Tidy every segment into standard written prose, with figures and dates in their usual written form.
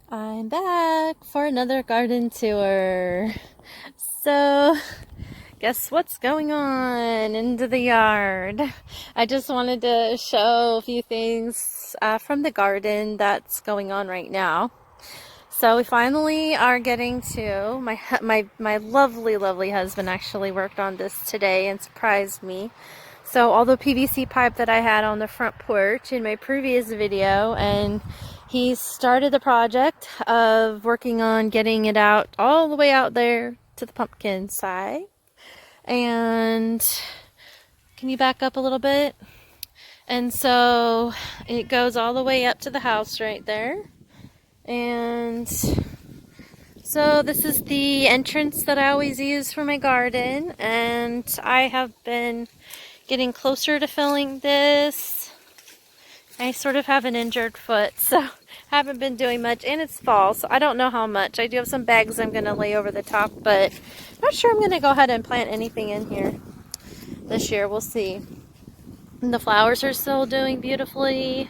I'm back for another garden tour. So, guess what's going on into the yard? I just wanted to show a few things from the garden that's going on right now. So we finally are getting to my lovely husband actually worked on this today and surprised me. So all the PVC pipe that I had on the front porch in my previous video, and he started the project of working on getting it out all the way out there to the pumpkin side. And can you back up a little bit? And so it goes all the way up to the house right there. And so this is the entrance that I always use for my garden, and I have been getting closer to filling this. I sort of have an injured foot, so haven't been doing much, and it's fall, so I don't know how much. I do have some bags I'm going to lay over the top, but I'm not sure I'm going to go ahead and plant anything in here this year. We'll see. And the flowers are still doing beautifully.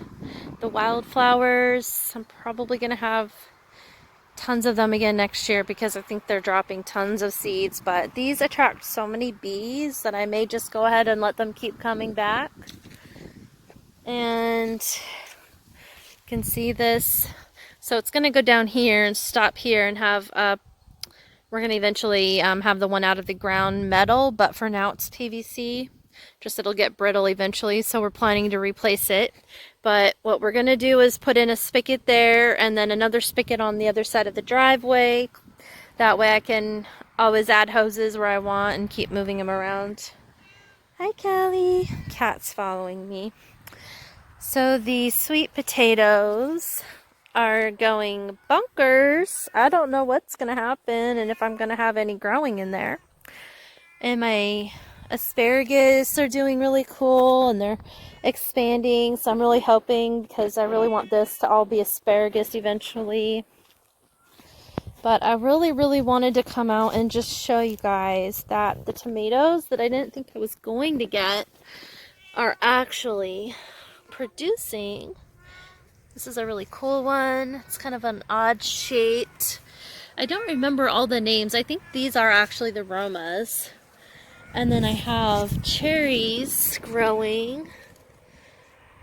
The wildflowers, I'm probably going to have tons of them again next year because I think they're dropping tons of seeds, but these attract so many bees that I may just go ahead and let them keep coming back. And you can see this, so it's going to go down here and stop here and have we're going to eventually have the one out of the ground metal, but for now it's PVC. Just it'll get brittle eventually, so we're planning to replace it. But what we're going to do is put in a spigot there and then another spigot on the other side of the driveway. That way I can always add hoses where I want and keep moving them around. Hi, Callie. Cat's following me. So the sweet potatoes are going bonkers. I don't know what's going to happen and if I'm going to have any growing in there. And my asparagus are doing really cool and they're expanding, so I'm really hoping, because I really want this to all be asparagus eventually. But I really wanted to come out and just show you guys that the tomatoes that I didn't think I was going to get are actually producing. This is a really cool one. It's kind of an odd shaped. I don't remember all the names. I think these are actually the Romas. And then I have cherries growing.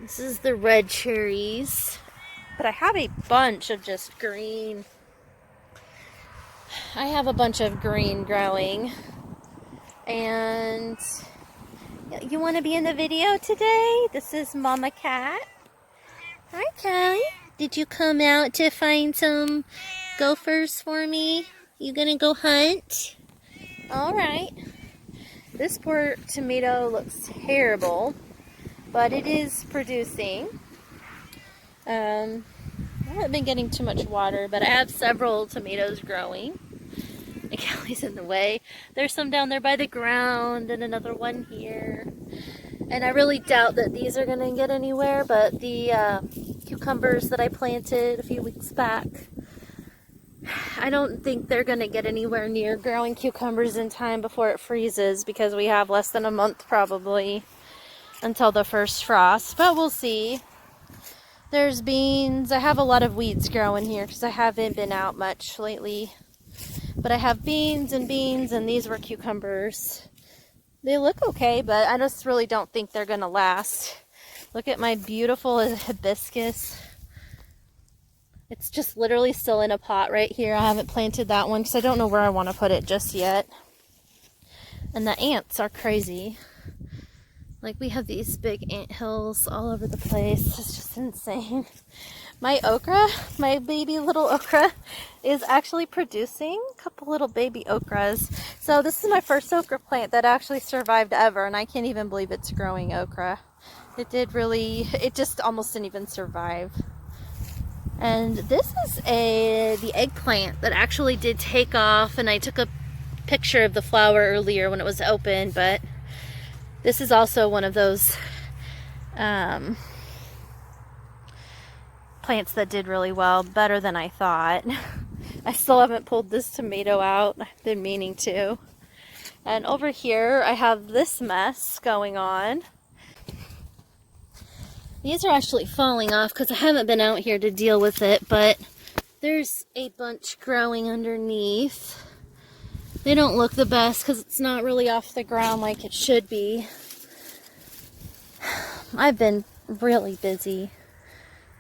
This is the red cherries. But I have a bunch of just green. I have a bunch of green growing. And you want to be in the video today? This is Mama Cat. Hi, Callie. Did you come out to find some gophers for me? You gonna go hunt? All right. This poor tomato looks terrible, but it is producing. I haven't been getting too much water, but I have several tomatoes growing. And Callie's in the way. There's some down there by the ground and another one here. And I really doubt that these are going to get anywhere, but the cucumbers that I planted a few weeks back, I don't think they're going to get anywhere near growing cucumbers in time before it freezes, because we have less than a month probably until the first frost, but we'll see. There's beans. I have a lot of weeds growing here because I haven't been out much lately, but I have beans, and these were cucumbers. They look okay, but I just really don't think they're going to last. Look at my beautiful hibiscus. It's just literally still in a pot right here. I haven't planted that one because I don't know where I want to put it just yet. And the ants are crazy. Like, we have these big ant hills all over the place. It's just insane. My okra, my baby little okra, is actually producing a couple little baby okras. So this is my first okra plant that actually survived ever, and I can't even believe it's growing okra. It just almost didn't even survive. And this is the eggplant that actually did take off, and I took a picture of the flower earlier when it was open, but this is also one of those plants that did really well, better than I thought. I still haven't pulled this tomato out. I've been meaning to. And over here I have this mess going on. These are actually falling off because I haven't been out here to deal with it, but There's a bunch growing underneath. They don't look the best because it's not really off the ground like it should be. I've been really busy,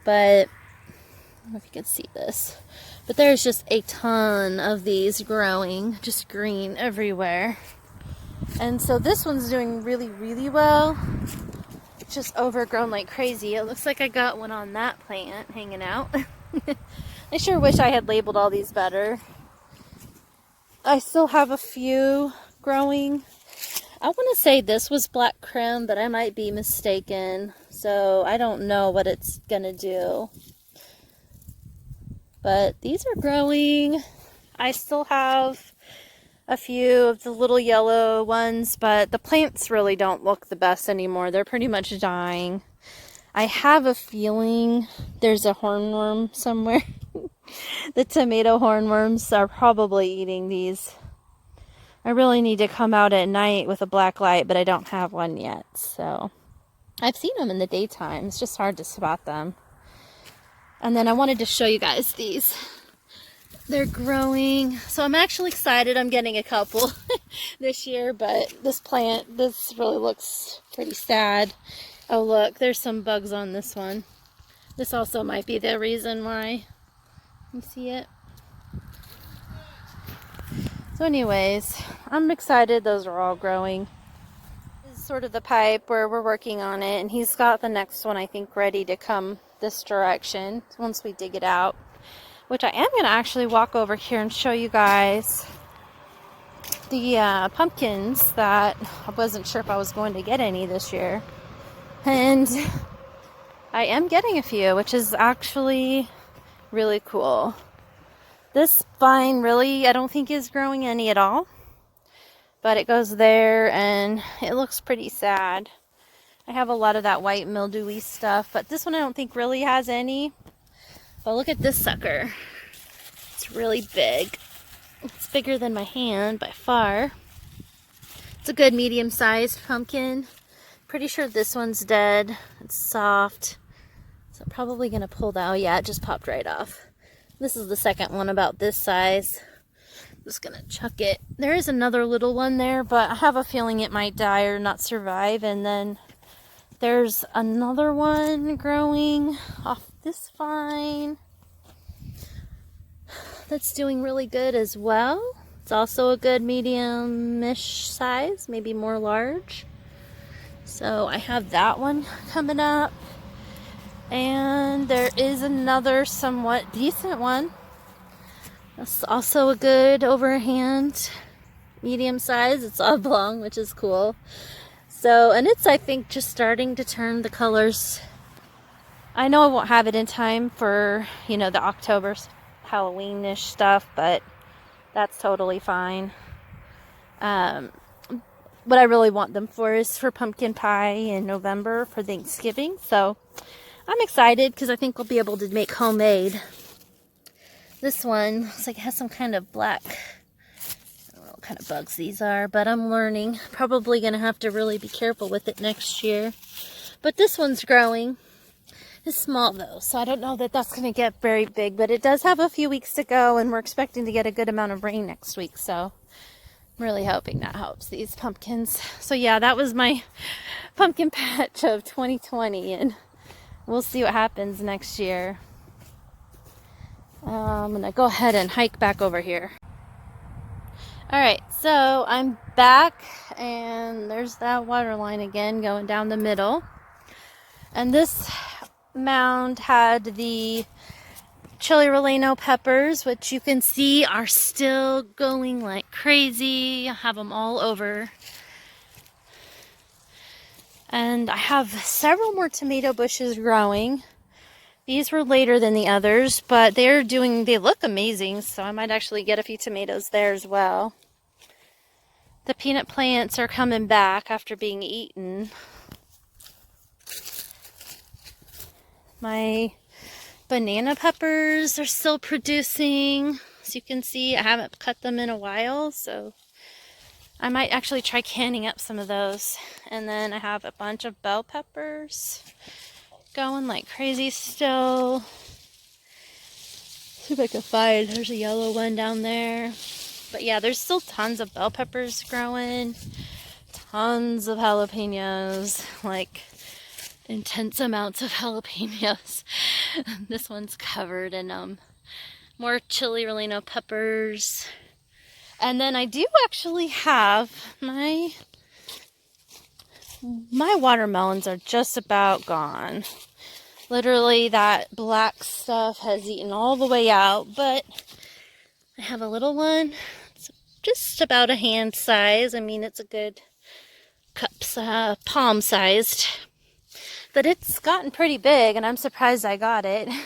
but I don't know if you can see this, but there's just a ton of these growing, just green everywhere. And so this one's doing really, really well. It's just overgrown like crazy. It looks like I got one on that plant hanging out. I sure wish I had labeled all these better. I still have a few growing. I want to say this was black creme, but I might be mistaken. So I don't know what it's gonna do. But these are growing. I still have a few of the little yellow ones, but the plants really don't look the best anymore. They're pretty much dying. I have a feeling there's a hornworm somewhere. The tomato hornworms are probably eating these. I really need to come out at night with a black light, but I don't have one yet. So I've seen them in the daytime. It's just hard to spot them. And then I wanted to show you guys these. They're growing. So I'm actually excited. I'm getting a couple this year, but this plant, this really looks pretty sad. Oh, look, there's some bugs on this one. This also might be the reason why. You see it? So anyways, I'm excited. Those are all growing. This is sort of the pipe where we're working on it, and he's got the next one, I think, ready to come this direction once we dig it out, which I am going to actually walk over here and show you guys the pumpkins that I wasn't sure if I was going to get any this year. And I am getting a few, which is actually really cool. This vine really, I don't think is growing any at all, but it goes there and it looks pretty sad. I have a lot of that white mildewy stuff, but this one I don't think really has any. But look at this sucker. It's really big. It's bigger than my hand by far. It's a good medium-sized pumpkin. Pretty sure this one's dead. It's soft. So I'm probably going to pull that. Oh yeah, it just popped right off. This is the second one about this size. I'm just going to chuck it. There is another little one there, but I have a feeling it might die or not survive. And then there's another one growing off this vine that's doing really good as well. It's also a good medium-ish size, maybe more large. So I have that one coming up. And there is another somewhat decent one. That's also a good overhand medium size. It's oblong, which is cool. So, and it's, I think, just starting to turn the colors. I know I won't have it in time for, you know, the October Halloween-ish stuff, but that's totally fine. What I really want them for is for pumpkin pie in November for Thanksgiving. So I'm excited because I think we'll be able to make homemade. This one looks like it has some kind of black, I don't know what kind of bugs these are, but I'm learning. Probably going to have to really be careful with it next year. But this one's growing. It's small though, so I don't know that that's going to get very big, but it does have a few weeks to go, and we're expecting to get a good amount of rain next week, so I'm really hoping that helps these pumpkins. So yeah, that was my pumpkin patch of 2020, and we'll see what happens next year. I'm going to go ahead and hike back over here. Alright, so I'm back, and there's that water line again going down the middle. And this mound had the chili relleno peppers, which you can see are still going like crazy. I have them all over. And I have several more tomato bushes growing. These were later than the others, but they look amazing, so I might actually get a few tomatoes there as well. The peanut plants are coming back after being eaten. My banana peppers are still producing. As you can see, I haven't cut them in a while, so I might actually try canning up some of those. And then I have a bunch of bell peppers going like crazy still. See if I can find. There's a yellow one down there. But yeah, there's still tons of bell peppers growing. Tons of jalapenos. Like intense amounts of jalapenos. This one's covered in more chili relleno peppers. And then I do actually have my watermelons are just about gone. Literally that black stuff has eaten all the way out, but I have a little one. It's just about a hand size. I mean, it's a good palm sized, but it's gotten pretty big and I'm surprised I got it. Here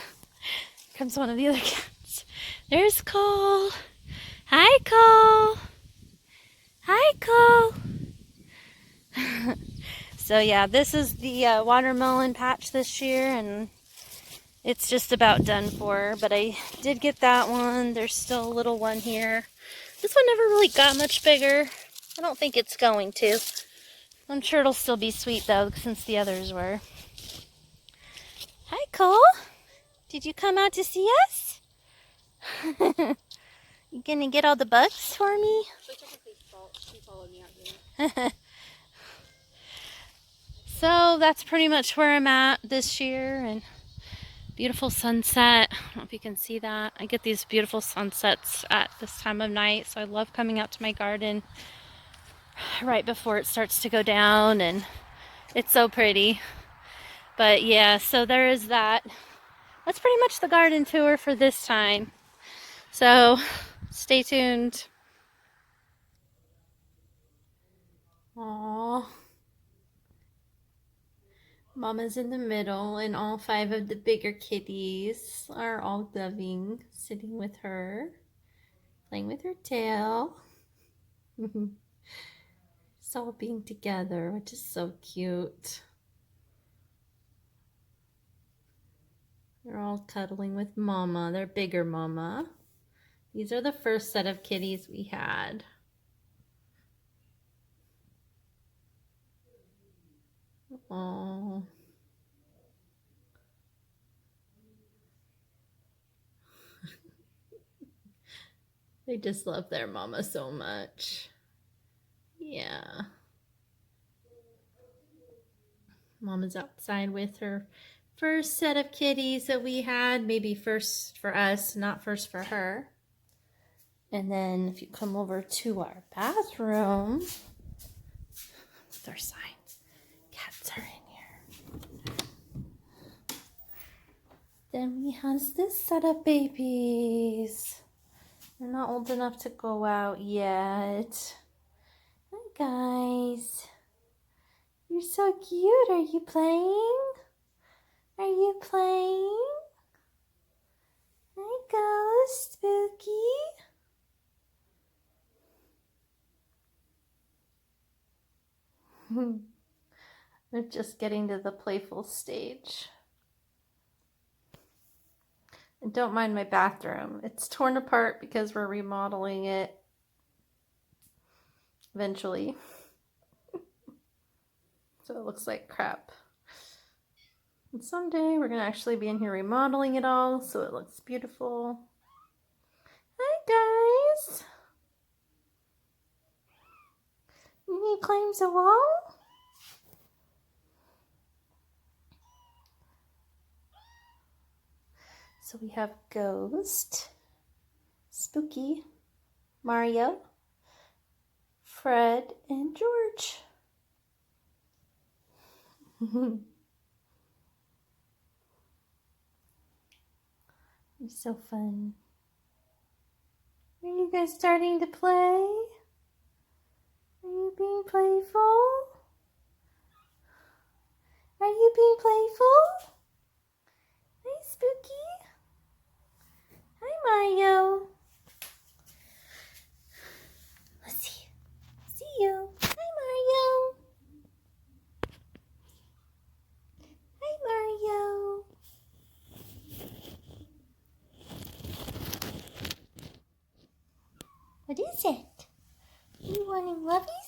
comes one of the other cats. There's Cole. Hi, Cole. Hi, Cole. So yeah, this is the watermelon patch this year, and it's just about done for. But I did get that one. There's still a little one here. This one never really got much bigger. I don't think it's going to. I'm sure it'll still be sweet though, since the others were. Hi, Cole. Did you come out to see us? You gonna get all the bugs for me? She followed me out here. So that's pretty much where I'm at this year, and beautiful sunset. I don't know if you can see that. I get these beautiful sunsets at this time of night, so I love coming out to my garden right before it starts to go down, and it's so pretty. But yeah, so there is that. That's pretty much the garden tour for this time. So stay tuned. Aww. Mama's in the middle, and all 5 of the bigger kitties are all loving, sitting with her, playing with her tail. It's all being together, which is so cute. They're all cuddling with Mama, their bigger Mama. These are the first set of kitties we had. Oh, they just love their Mama so much. Yeah. Mama's outside with her first set of kitties that we had. Maybe first for us, not first for her. And then if you come over to our bathroom, with our signs, cats are in here. Then we have this set of babies. They're not old enough to go out yet. Hi guys. You're so cute. Are you playing? Are you playing? Hi Ghost, Spooky. They're just getting to the playful stage. And don't mind my bathroom. It's torn apart because we're remodeling it eventually. So it looks like crap. And someday we're going to actually be in here remodeling it all so it looks beautiful. Hi guys! You need climb the wall? So we have Ghost, Spooky, Mario, Fred, and George. It's so fun. Are you guys starting to play? Are you being playful? Are you being playful? Hi, Spooky. Hi, Mario. Let's see. See you. Hi, Mario. Hi, Mario. What is it? You wanting lovies?